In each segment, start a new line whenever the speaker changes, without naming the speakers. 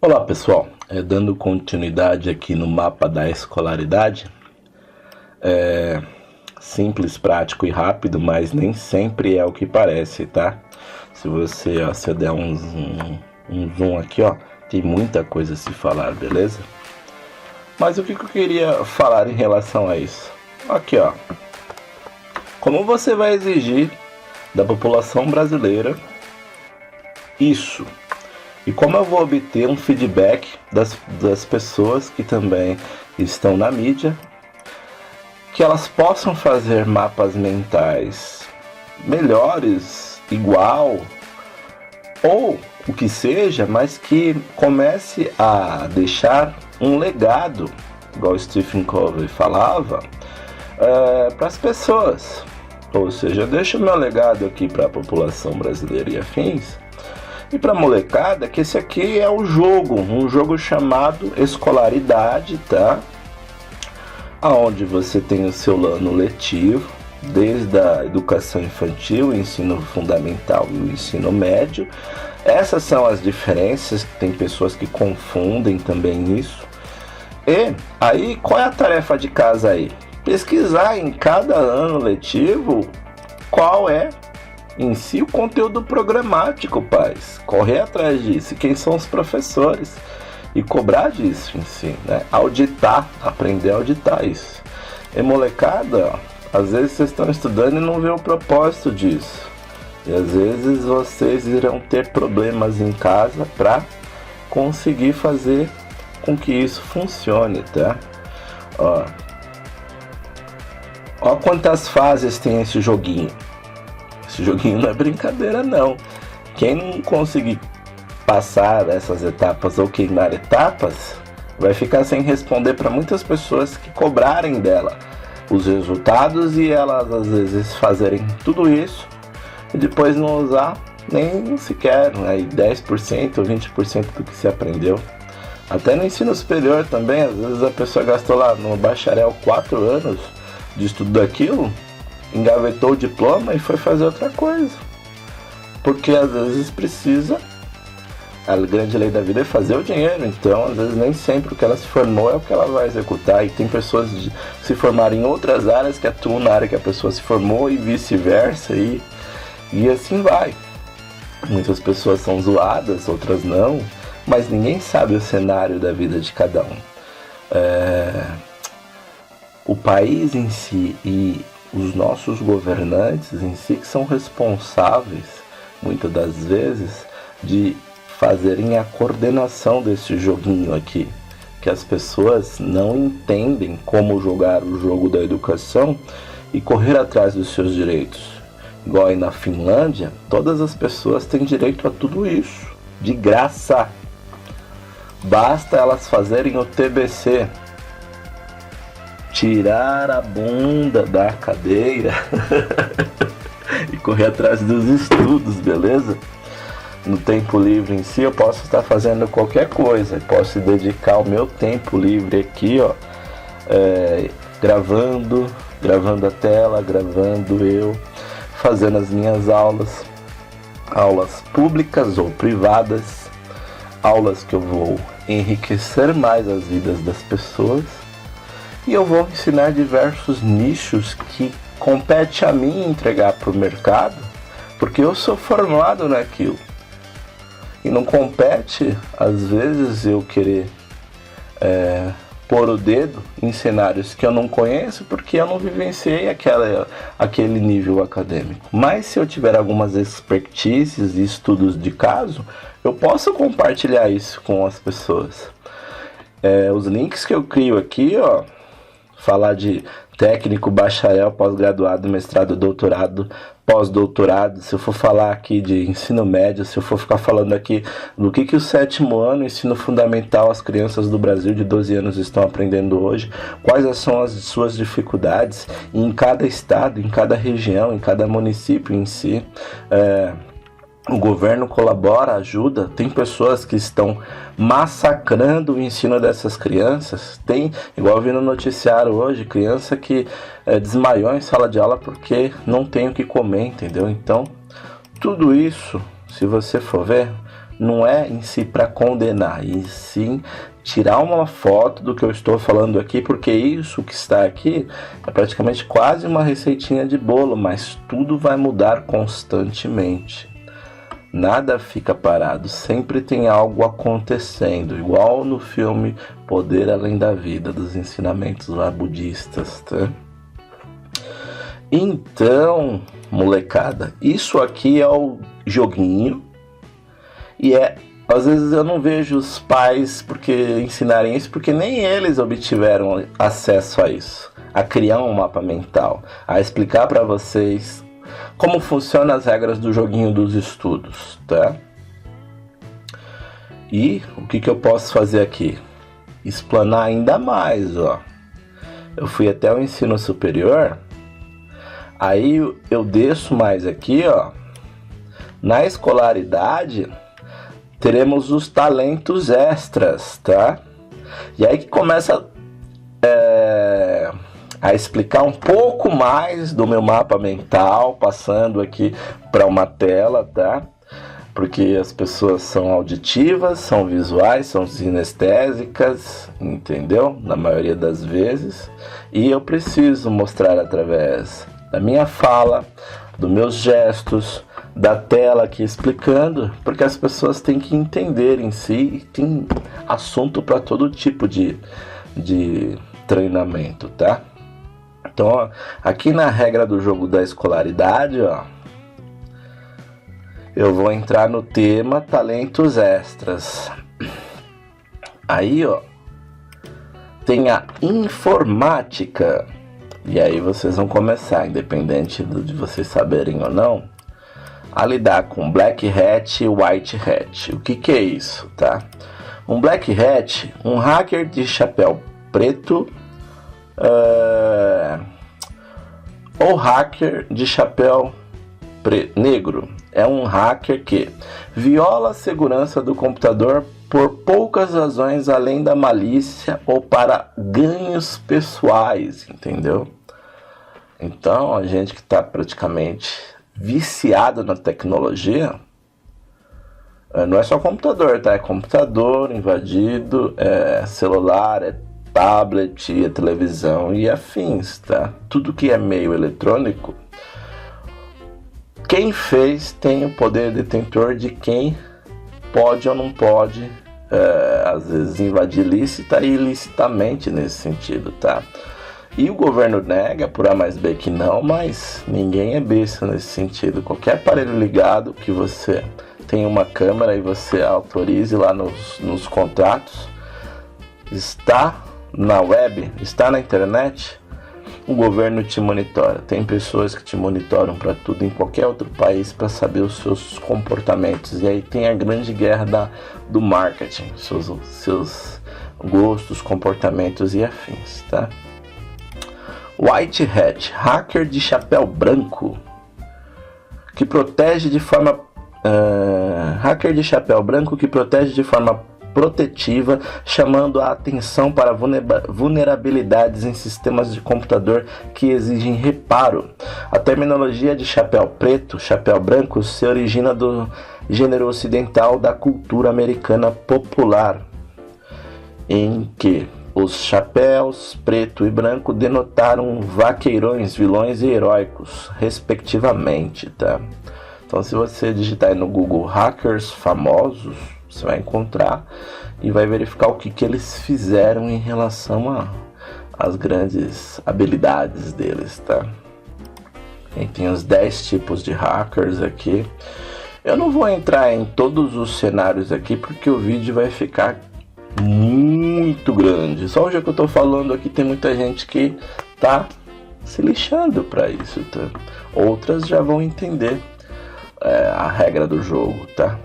Olá pessoal, dando continuidade aqui no mapa da escolaridade, simples, prático e rápido, mas nem sempre é o que parece, tá? Se eu der um zoom aqui, ó, tem muita coisa a se falar, beleza? Mas o que eu queria falar em relação a isso? Aqui, ó, como você vai exigir da população brasileira isso? E como eu vou obter um feedback das pessoas que também estão na mídia, que elas possam fazer mapas mentais melhores, igual, ou o que seja, mas que comece a deixar um legado, igual Stephen Covey falava, para as pessoas. Ou seja, eu deixo meu legado aqui para a população brasileira e afins. E para molecada, que esse aqui é um jogo chamado escolaridade, tá? Aonde você tem o seu ano letivo, desde a educação infantil, o ensino fundamental e o ensino médio. Essas são as diferenças, tem pessoas que confundem também isso. E aí, qual é a tarefa de casa aí? Pesquisar em cada ano letivo qual é em si o conteúdo programático, pais. Correr atrás disso, quem são os professores, e cobrar disso em si, né? Auditar, aprender a auditar isso. E molecada, às vezes vocês estão estudando e não vê o propósito disso. E às vezes vocês irão ter problemas em casa para conseguir fazer com que isso funcione, tá? Ó quantas fases tem esse joguinho. Esse joguinho não é brincadeira, não. Quem não conseguir passar essas etapas ou queimar etapas, vai ficar sem responder para muitas pessoas que cobrarem dela os resultados e elas às vezes fazerem tudo isso e depois não usar nem sequer 10% ou 20% do que se aprendeu. Até no ensino superior também, às vezes a pessoa gastou lá no bacharel 4 anos de estudo daquilo, engavetou o diploma e foi fazer outra coisa. Porque às vezes precisa, a grande lei da vida é fazer o dinheiro, então às vezes nem sempre o que ela se formou é o que ela vai executar, e tem pessoas que se formaram em outras áreas que atuam na área que a pessoa se formou e vice-versa, e assim vai. Muitas pessoas são zoadas, outras não, mas ninguém sabe o cenário da vida de cada um. O país em si e os nossos governantes em si que são responsáveis, muitas das vezes, de fazerem a coordenação desse joguinho aqui, que as pessoas não entendem como jogar o jogo da educação e correr atrás dos seus direitos. Igual aí na Finlândia, todas as pessoas têm direito a tudo isso, de graça. Basta elas fazerem o TBC, tirar a bunda da cadeira e correr atrás dos estudos, beleza? No tempo livre em si eu posso estar fazendo qualquer coisa, posso dedicar o meu tempo livre aqui, ó, gravando a tela, gravando eu, fazendo as minhas aulas públicas ou privadas, aulas que eu vou enriquecer mais as vidas das pessoas. E eu vou ensinar diversos nichos que compete a mim entregar para o mercado, porque eu sou formado naquilo. E não compete, às vezes, eu querer pôr o dedo em cenários que eu não conheço, porque eu não vivenciei aquele nível acadêmico. Mas se eu tiver algumas expertises e estudos de caso, eu posso compartilhar isso com as pessoas. Os links que eu crio aqui, ó, falar de técnico, bacharel, pós-graduado, mestrado, doutorado, pós-doutorado, se eu for falar aqui de ensino médio, se eu for ficar falando aqui do que o 7º ano, ensino fundamental, as crianças do Brasil de 12 anos estão aprendendo hoje, quais são as suas dificuldades em cada estado, em cada região, em cada município em si. O governo colabora, ajuda, tem pessoas que estão massacrando o ensino dessas crianças. Tem, igual eu vi no noticiário hoje, criança que desmaiou em sala de aula porque não tem o que comer, entendeu? Então, tudo isso, se você for ver, não é em si para condenar, e sim tirar uma foto do que eu estou falando aqui, porque isso que está aqui é praticamente quase uma receitinha de bolo, mas tudo vai mudar constantemente. Nada fica parado, sempre tem algo acontecendo, igual no filme Poder Além da Vida, dos ensinamentos lá budistas, tá? Então, molecada, isso aqui é o joguinho, e às vezes eu não vejo os pais ensinarem isso, porque nem eles obtiveram acesso a isso, a criar um mapa mental, a explicar para vocês como funcionam as regras do joguinho dos estudos, tá? E o que eu posso fazer aqui? Explanar ainda mais, ó. Eu fui até o ensino superior, aí eu desço mais aqui, ó. Na escolaridade, teremos os talentos extras, tá? E aí que começa a explicar um pouco mais do meu mapa mental, passando aqui para uma tela, tá? Porque as pessoas são auditivas, são visuais, são sinestésicas, entendeu? Na maioria das vezes. E eu preciso mostrar através da minha fala, dos meus gestos, da tela aqui explicando, porque as pessoas têm que entender em si, e tem assunto para todo tipo de treinamento, tá? Então, ó, aqui na regra do jogo da escolaridade, ó, eu vou entrar no tema talentos extras. Aí, ó, tem a informática. E aí vocês vão começar, independente de vocês saberem ou não, a lidar com Black Hat e White Hat. O que é isso, tá? Um Black Hat, um hacker de chapéu preto, ou hacker de chapéu negro. É um hacker que viola a segurança do computador por poucas razões além da malícia ou para ganhos pessoais, entendeu? Então, a gente que está praticamente viciado na tecnologia, não é só computador, tá? É computador invadido, é celular, é tablet, é televisão e afins, tá? Tudo que é meio eletrônico, quem fez tem o poder detentor de quem pode ou não pode, às vezes invadir lícita e ilicitamente nesse sentido, tá? E o governo nega por A mais B que não, mas ninguém é besta nesse sentido. Qualquer aparelho ligado que você tenha uma câmera e você autorize lá nos contratos, está na web, está na internet, o governo te monitora. Tem pessoas que te monitoram para tudo em qualquer outro país para saber os seus comportamentos. E aí tem a grande guerra do marketing, seus gostos, comportamentos e afins, tá? White Hat, hacker de chapéu branco, que protege de forma protetiva, chamando a atenção para vulnerabilidades em sistemas de computador que exigem reparo. A terminologia de chapéu preto, chapéu branco, se origina do gênero ocidental da cultura americana popular, em que os chapéus preto e branco denotaram vaqueirões, vilões e heróicos, respectivamente, tá? Então, se você digitar aí no Google hackers famosos, você vai encontrar e vai verificar o que eles fizeram em relação às grandes habilidades deles, tá? E tem os 10 tipos de hackers aqui. Eu não vou entrar em todos os cenários aqui porque o vídeo vai ficar muito grande. Só hoje que eu tô falando aqui tem muita gente que tá se lixando para isso, tá? Outras já vão entender a regra do jogo, tá?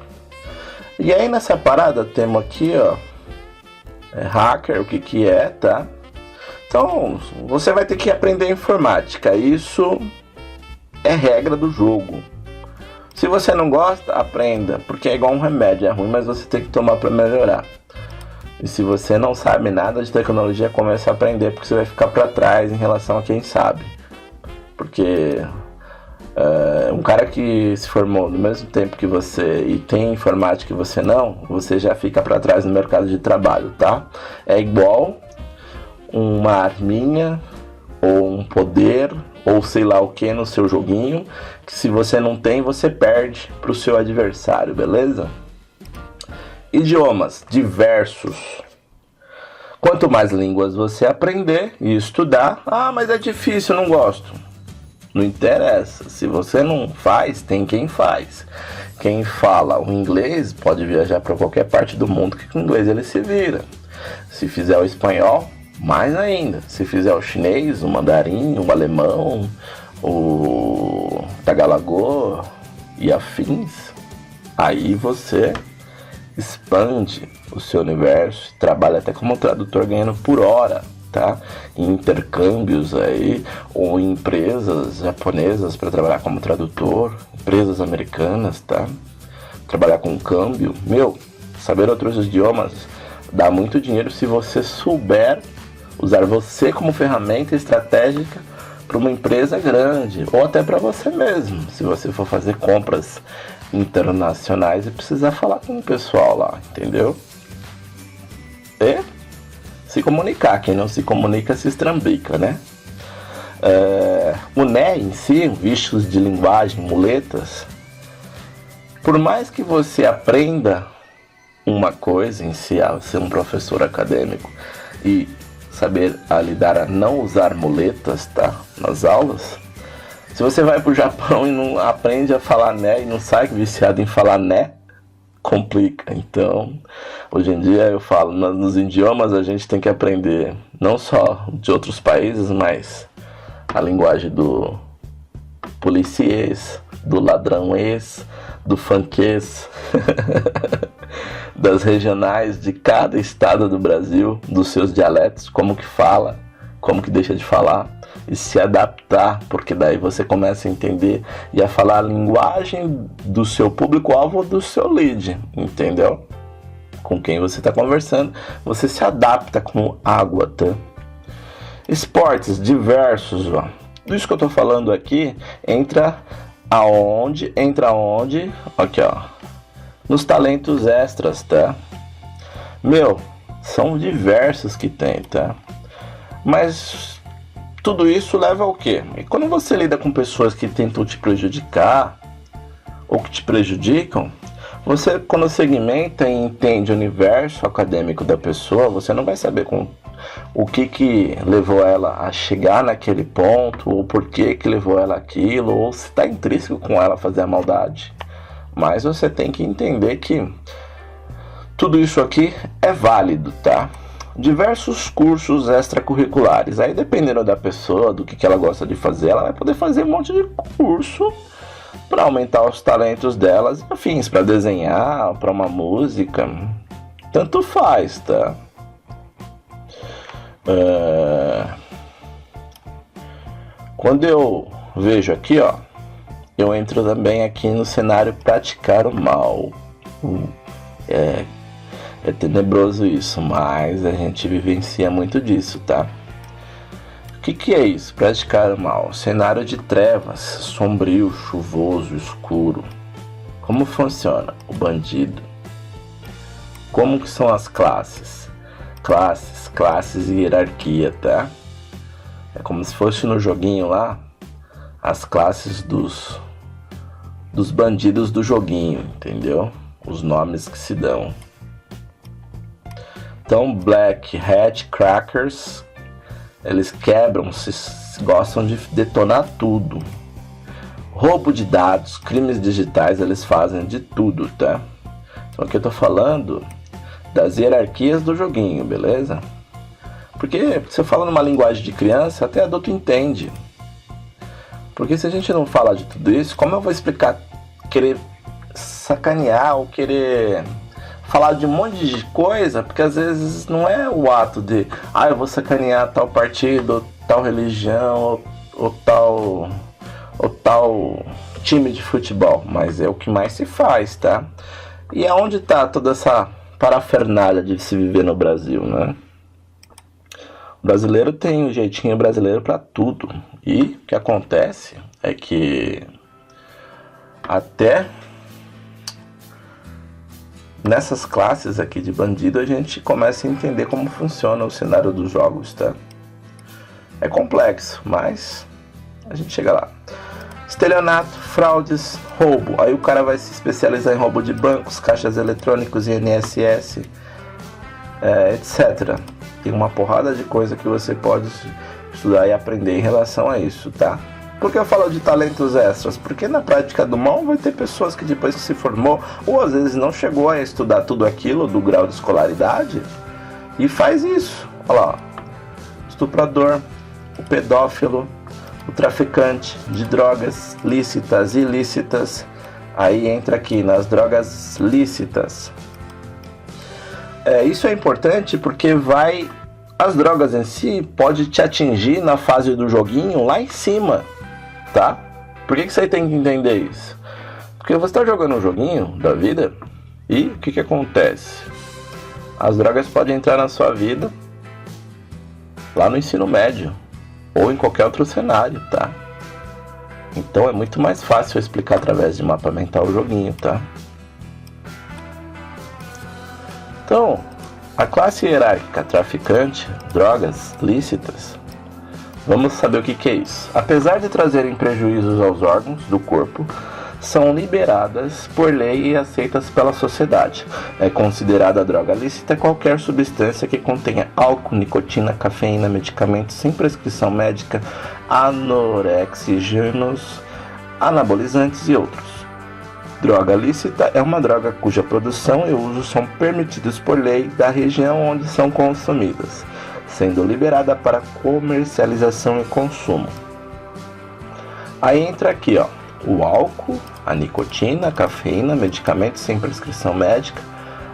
E aí nessa parada temos aqui, ó, hacker, o que é, tá? Então você vai ter que aprender informática. Isso é regra do jogo. Se você não gosta, aprenda, porque é igual um remédio, é ruim, mas você tem que tomar para melhorar. E se você não sabe nada de tecnologia, comece a aprender, porque você vai ficar para trás em relação a quem sabe. Porque Um cara que se formou no mesmo tempo que você e tem informática que você não, você já fica para trás no mercado de trabalho, tá? É igual uma arminha ou um poder ou sei lá o que no seu joguinho, que se você não tem, você perde pro seu adversário, beleza? Idiomas diversos. Quanto mais línguas você aprender e estudar, mas é difícil, eu não gosto. Não interessa, se você não faz, tem quem faz. Quem fala o inglês pode viajar para qualquer parte do mundo que com o inglês ele se vira. Se fizer o espanhol, mais ainda. Se fizer o chinês, o mandarim, o alemão, o tagalagô e afins, aí você expande o seu universo, trabalha até como tradutor ganhando por hora, tá? Em intercâmbios aí, ou em empresas japonesas para trabalhar como tradutor, empresas americanas, tá? Trabalhar com câmbio. Saber outros idiomas dá muito dinheiro se você souber usar você como ferramenta estratégica para uma empresa grande, ou até para você mesmo, se você for fazer compras internacionais e precisar falar com o pessoal lá, entendeu? E se comunicar, quem não se comunica se estrambica, né? O NE em si, vistos de linguagem, muletas, por mais que você aprenda uma coisa em si, ser um professor acadêmico e saber lidar a não usar muletas, tá? Nas aulas, se você vai pro Japão e não aprende a falar né e não sai viciado em falar né, complica. Então, hoje em dia eu falo, nos idiomas a gente tem que aprender não só de outros países, mas a linguagem do policiês, do ladrãoês, do funkês, das regionais de cada estado do Brasil, dos seus dialetos, como que fala, como que deixa de falar, e se adaptar, porque daí você começa a entender e a falar a linguagem do seu público-alvo ou do seu lead, entendeu? Com quem você está conversando, você se adapta com água, tá? Esportes diversos, ó. Tudo isso que eu estou falando aqui entra aonde? Aqui, ó. Nos talentos extras, tá? São diversos que tem, tá? Mas tudo isso leva ao quê? E quando você lida com pessoas que tentam te prejudicar ou que te prejudicam, você, quando segmenta e entende o universo acadêmico da pessoa, você não vai saber o que levou ela a chegar naquele ponto, ou por que levou ela aquilo, ou se está intrínseco com ela fazer a maldade. Mas você tem que entender que tudo isso aqui é válido, tá? Diversos cursos extracurriculares. Aí, dependendo da pessoa, do que ela gosta de fazer, ela vai poder fazer um monte de curso para aumentar os talentos delas, afins, para desenhar, para uma música. Tanto faz, tá? Quando eu vejo aqui, ó, eu entro também aqui no cenário praticar o mal. É tenebroso isso, mas a gente vivencia muito disso, tá? O que é isso? Praticar o mal. Cenário de trevas, sombrio, chuvoso, escuro. Como funciona o bandido? Como que são as classes? Classes e hierarquia, tá? É como se fosse no joguinho lá, as classes dos bandidos do joguinho, entendeu? Os nomes que se dão. Então, Black Hat Crackers, eles quebram, gostam de detonar tudo. Roubo de dados, crimes digitais, eles fazem de tudo, tá? Então aqui eu tô falando das hierarquias do joguinho, beleza? Porque se eu falo numa linguagem de criança, até adulto entende. Porque se a gente não fala de tudo isso, como eu vou explicar, querer sacanear ou querer falar de um monte de coisa, porque às vezes não é o ato de eu vou sacanear tal partido, ou tal religião, ou tal time de futebol, mas é o que mais se faz, tá? E aonde tá toda essa parafernália de se viver no Brasil, né? O brasileiro tem um jeitinho brasileiro para tudo, e o que acontece é que até nessas classes aqui de bandido a gente começa a entender como funciona o cenário dos jogos, tá? É complexo, mas a gente chega lá. Estelionato, fraudes, roubo. Aí o cara vai se especializar em roubo de bancos, caixas eletrônicos, INSS, etc. Tem uma porrada de coisa que você pode estudar e aprender em relação a isso, tá? Por que eu falo de talentos extras? Porque na prática do mal vai ter pessoas que depois que se formou, ou às vezes não chegou a estudar tudo aquilo do grau de escolaridade, e faz isso. Olha lá, estuprador, o pedófilo, o traficante de drogas lícitas e ilícitas. Aí entra aqui nas drogas lícitas. Isso é importante porque as drogas em si pode te atingir na fase do joguinho lá em cima, tá? Por que você tem que entender isso? Porque você está jogando um joguinho da vida e o que acontece? As drogas podem entrar na sua vida lá no ensino médio ou em qualquer outro cenário, tá? Então é muito mais fácil explicar através de mapa mental o joguinho, tá? Então, a classe hierárquica traficante, drogas lícitas, vamos saber o que é isso. Apesar de trazerem prejuízos aos órgãos do corpo, são liberadas por lei e aceitas pela sociedade. É considerada droga lícita qualquer substância que contenha álcool, nicotina, cafeína, medicamentos sem prescrição médica, anorexígenos, anabolizantes e outros. Droga lícita é uma droga cuja produção e uso são permitidos por lei da região onde são consumidas, sendo liberada para comercialização e consumo. Aí entra aqui, ó, o álcool, a nicotina, a cafeína, medicamentos sem prescrição médica,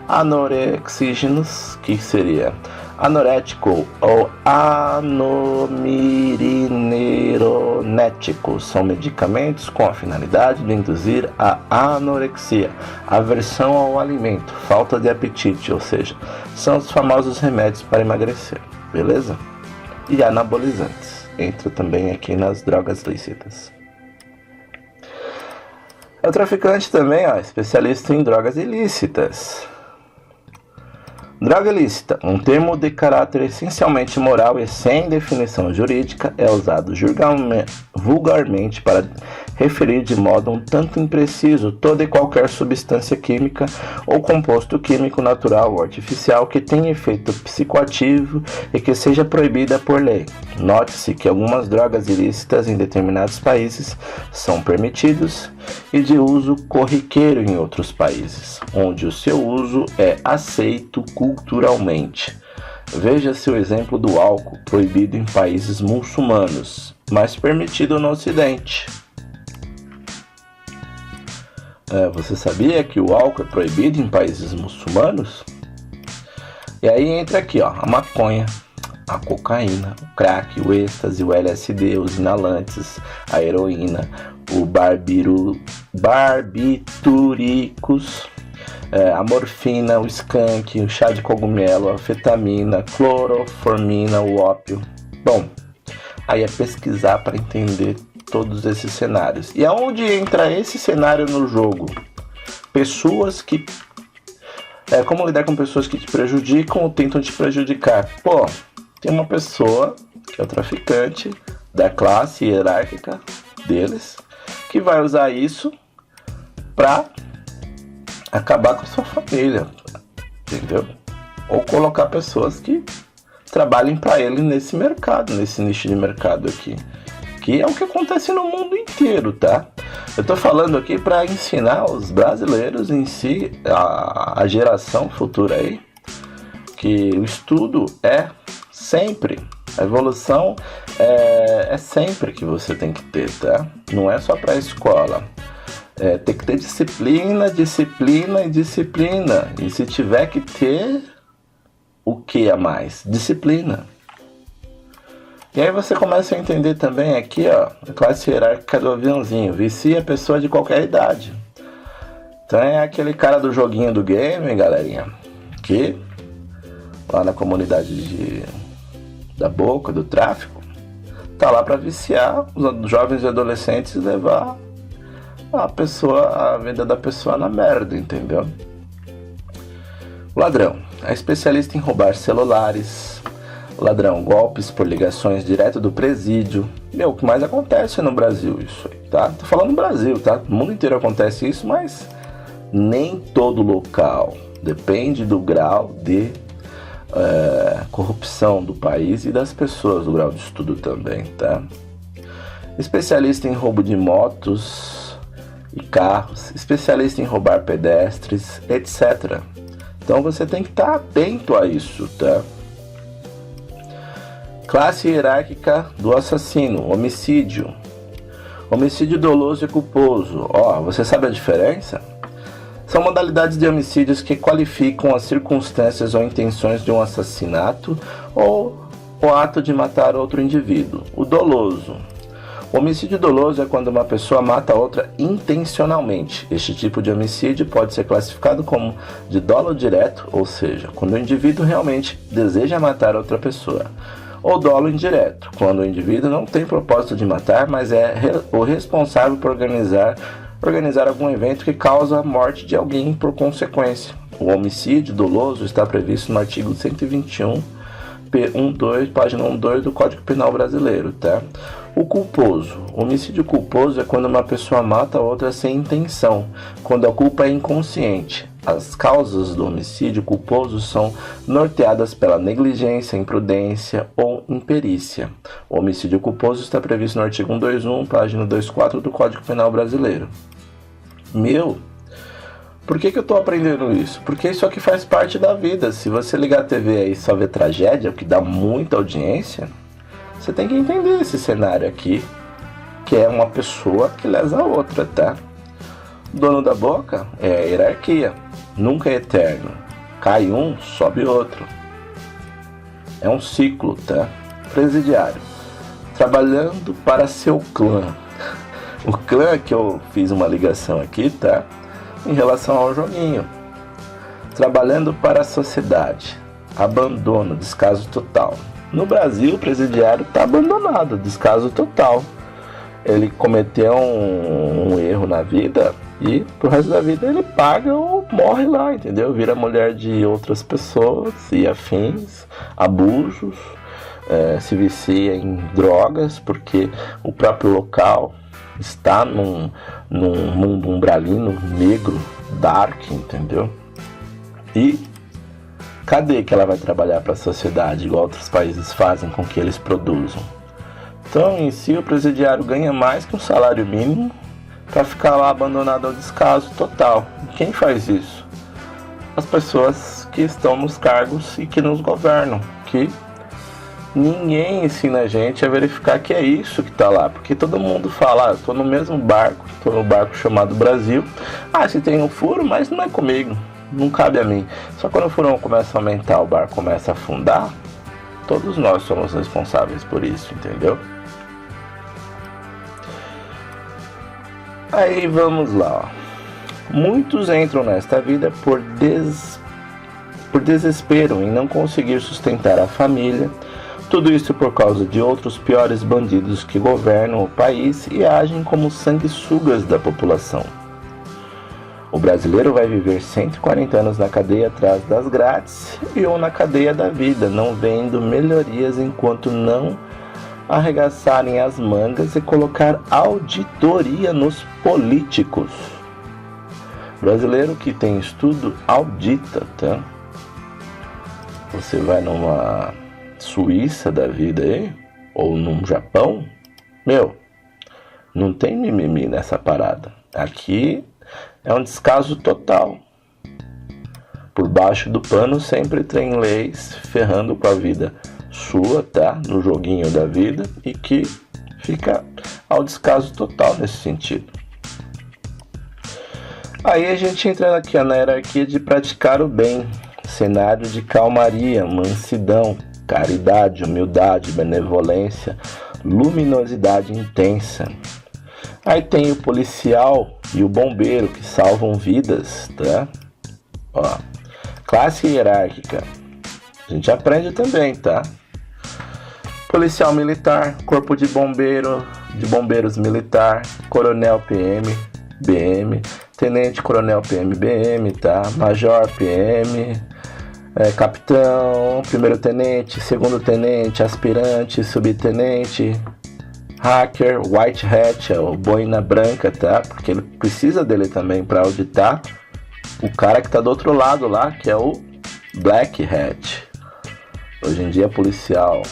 anorexígenos, que seria anorético ou anomirineronético, são medicamentos com a finalidade de induzir a anorexia, aversão ao alimento, falta de apetite, ou seja, são os famosos remédios para emagrecer, beleza? E anabolizantes, entra também aqui nas drogas lícitas. O traficante também, especialista em drogas ilícitas. Droga ilícita, um termo de caráter essencialmente moral e sem definição jurídica, é usado vulgarmente para referir de modo um tanto impreciso toda e qualquer substância química ou composto químico natural ou artificial que tenha efeito psicoativo e que seja proibida por lei. Note-se que algumas drogas ilícitas em determinados países são permitidos e de uso corriqueiro em outros países, onde o seu uso é aceito culturalmente. Veja-se o exemplo do álcool, proibido em países muçulmanos, mas permitido no Ocidente. Você sabia que o álcool é proibido em países muçulmanos? E aí entra aqui, ó, a maconha, a cocaína, o crack, o êxtase, o LSD, os inalantes, a heroína, o barbitúricos, a morfina, o skunk, o chá de cogumelo, a anfetamina, cloroformina, o ópio. Bom, aí é pesquisar para entender todos esses cenários. E aonde entra esse cenário no jogo? Pessoas que... como lidar com pessoas que te prejudicam ou tentam te prejudicar? Pô, tem uma pessoa que é o traficante da classe hierárquica deles, que vai usar isso para acabar com a sua família, entendeu? Ou colocar pessoas que trabalhem para ele nesse mercado, nesse nicho de mercado aqui, que é o que acontece no mundo inteiro, tá? Eu tô falando aqui para ensinar os brasileiros em si, a geração futura aí, que o estudo é sempre, a evolução é sempre que você tem que ter, tá? Não é só para a escola. Tem que ter disciplina, disciplina e disciplina. E se tiver que ter, o que a mais? Disciplina. E aí você começa a entender também aqui, ó, a classe hierárquica do aviãozinho. Vicia a pessoa de qualquer idade. Então é aquele cara do joguinho do game, galerinha, que lá na comunidade da boca, do tráfico, tá lá para viciar os jovens e adolescentes e levar a vida da pessoa na merda, entendeu? Ladrão é especialista em roubar celulares. Ladrão, golpes por ligações direto do presídio. O que mais acontece no Brasil isso aí, tá? Tô falando no Brasil, tá? No mundo inteiro acontece isso, mas nem todo local. Depende do grau de corrupção do país e das pessoas, do grau de estudo também, tá? Especialista em roubo de motos e carros, especialista em roubar pedestres, etc. Então você tem que estar atento a isso, tá? Classe hierárquica do assassino, homicídio. Homicídio doloso e culposo. Você sabe a diferença? São modalidades de homicídios que qualificam as circunstâncias ou intenções de um assassinato ou o ato de matar outro indivíduo. O doloso. O homicídio doloso é quando uma pessoa mata outra intencionalmente. Este tipo de homicídio pode ser classificado como de dolo direto, ou seja, quando o indivíduo realmente deseja matar outra pessoa. Ou dolo indireto, quando o indivíduo não tem propósito de matar, mas é o responsável por organizar algum evento que causa a morte de alguém por consequência. O homicídio doloso está previsto no artigo 121, P12, página 12 do Código Penal Brasileiro, tá? O culposo. O homicídio culposo é quando uma pessoa mata a outra sem intenção, quando a culpa é inconsciente. As causas do homicídio culposo são norteadas pela negligência, imprudência ou imperícia. O homicídio culposo está previsto no artigo 121, página 24 do Código Penal Brasileiro. Por que eu tô aprendendo isso? Porque isso aqui faz parte da vida. Se você ligar a TV aí e só ver tragédia, o que dá muita audiência, você tem que entender esse cenário aqui, que é uma pessoa que lesa a outra, tá? Dono da boca é a hierarquia, nunca é eterno. Cai um, sobe outro. É um ciclo, tá? Presidiário, trabalhando para seu clã. O clã que eu fiz uma ligação aqui, tá? Em relação ao joguinho. Trabalhando para a sociedade. Abandono, descaso total. No Brasil, o presidiário está abandonado, descaso total. Ele cometeu um erro na vida e pro resto da vida ele paga ou morre lá, entendeu? Vira mulher de outras pessoas e afins, abusos, se vicia em drogas, porque o próprio local está num mundo umbralino, negro, dark, entendeu? E cadê que ela vai trabalhar para a sociedade, igual outros países fazem com que eles produzam? Então, em si, o presidiário ganha mais que um salário mínimo para ficar lá abandonado ao descaso total. Quem faz isso? As pessoas que estão nos cargos e que nos governam, que ninguém ensina a gente a verificar que é isso que está lá, porque todo mundo fala, eu estou no mesmo barco, estou no barco chamado Brasil, se tem um furo, mas não é comigo, não cabe a mim. Só quando o furão começa a aumentar, o barco começa a afundar, todos nós somos responsáveis por isso, entendeu? Aí vamos lá, muitos entram nesta vida por desespero em não conseguir sustentar a família. Tudo isso por causa de outros piores bandidos que governam o país e agem como sanguessugas da população. O brasileiro vai viver 140 anos na cadeia atrás das grades e ou na cadeia da vida, não vendo melhorias enquanto não arregaçarem as mangas e colocar auditoria nos políticos. Brasileiro que tem estudo audita, tá? Você vai numa Suíça da vida aí, ou num Japão, não tem mimimi nessa parada. Aqui é um descaso total. Por baixo do pano sempre tem leis ferrando com a vida sua, tá? No joguinho da vida, e que fica ao descaso total nesse sentido. Aí a gente entra aqui na hierarquia de praticar o bem, cenário de calmaria, mansidão, caridade, humildade, benevolência, luminosidade intensa. Aí tem o policial e o bombeiro que salvam vidas, tá? Classe hierárquica. A gente aprende também, tá? Policial militar, corpo de bombeiros militar, coronel PM, BM, Tenente Coronel PMBM, tá? Major PM, Capitão, Primeiro Tenente, Segundo Tenente, Aspirante, Subtenente, Hacker, White Hat, o boina branca, tá? Porque ele precisa dele também para auditar o cara que tá do outro lado lá, que é o Black Hat. Hoje em dia, policial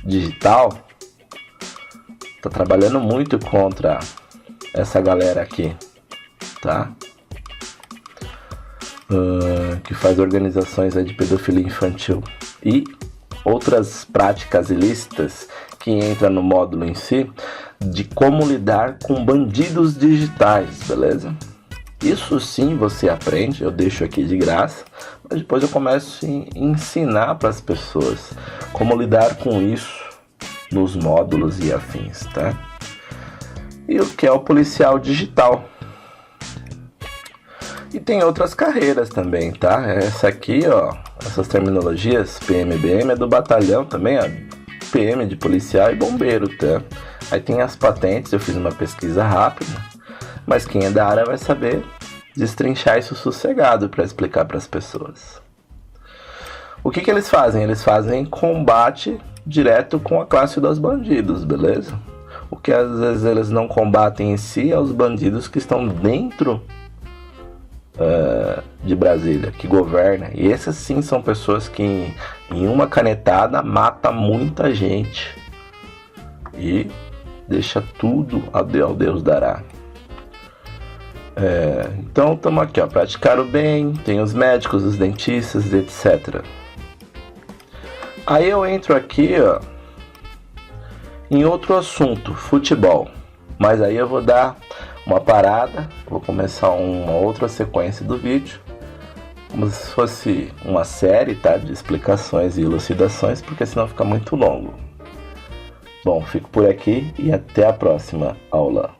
digital tá trabalhando muito contra essa galera aqui, tá? Que faz organizações de pedofilia infantil e outras práticas ilícitas que entra no módulo em si de como lidar com bandidos digitais, beleza? Isso sim você aprende, eu deixo aqui de graça, mas depois eu começo a ensinar para as pessoas como lidar com isso nos módulos e afins, tá? E o que é o policial digital. E tem outras carreiras também, tá? Essa aqui, ó, essas terminologias, PMBM é do batalhão também, ó, PM de policial e bombeiro, tá? Aí tem as patentes, eu fiz uma pesquisa rápida, mas quem é da área vai saber destrinchar isso sossegado para explicar para as pessoas. O que eles fazem? Eles fazem combate direto com a classe dos bandidos, beleza? O que às vezes eles não combatem em si é os bandidos que estão dentro de Brasília, que governa. E essas sim são pessoas que em uma canetada mata muita gente e deixa tudo ao Deus dará. Então estamos aqui, ó, praticar o bem, tem os médicos, os dentistas, etc. Aí eu entro aqui, ó, em outro assunto, futebol. Mas aí eu vou dar uma parada, vou começar uma outra sequência do vídeo, como se fosse uma série, tá, de explicações e elucidações, porque senão fica muito longo. Bom, fico por aqui e até a próxima aula.